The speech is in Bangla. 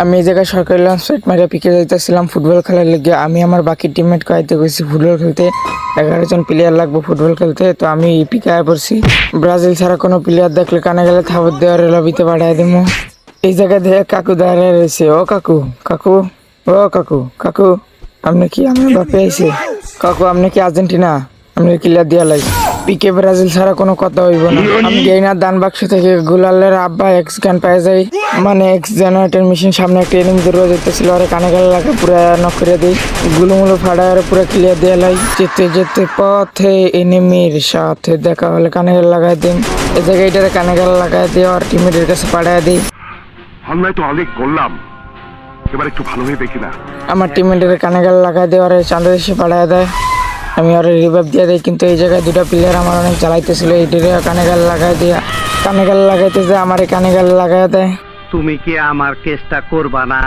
আমি এই জায়গায় সরকারি লঞ্চ ফাইট মারিয়া পিকে যাইতেছিলাম ফুটবল খেলার লেগে। আমি আমার বাকি টিমমেট কয়েতে গেছি ফুটবল খেলতে। 11 জন প্লেয়ার লাগবে ফুটবল খেলতে, তো আমি পিকায় পড়ছি। ব্রাজিল ছাড়া কোনো প্লেয়ার দেখলে কানে গেলে থাবর দেওয়ার লবিতে পাঠাই দিব। এই জায়গায় দেখে কাকু দাঁড়িয়ে রয়েছে। ও কাকু, কাকু, ও কাকু, কাকু, আপনি কি আমার বাপে আইছে? কাকু আপনি কি আর্জেন্টিনা? আপনি ক্লিয়ার দিয়া লাই। পিকে ব্রাজিল ছাড়া কোনো কথা হইব না। আমি গেইনার দান বাক্স থেকে গুলালের আব্বা এক্স গান পাই যাই, মানে এক্স জেনারেটর মেশিন। সামনে একটা এনিমি দৌড়ে যেতেছিল, আরে কানে গালে লাগে পুরা নক করে দিই। গুলুমুলু ফাড়ায় পুরা ক্লিয়ার দিয়া লাই। যেতে যেতে পথে এনিমির সাথে দেখা হলে কানে গালে লাগাই দিন। এই জায়গায় এটারে কানে গালে লাগাই দিয়ে আর টিমের কাছে পাঠায় দিই। হামলায় তো অনেক করলাম, এবার একটু ভালো হয়ে দেখি না। আমার টিমমেটের কানে গালে লাগাই দিয়ে আরে চাঁদে এসে পাঠায় দেয়। আমি আরে রিভাইভ দিয়ে দিই, কিন্তু এই জায়গায় দুটা প্লেয়ার আমার অনেক চালাইতেছিল। এইটারে কানে গালে লাগাই দিয়া কানে গালে লাগাইতে যায়, আমার কানে গালে লাগাই দেয়। তুমি কি আমার কেসটা করবা না?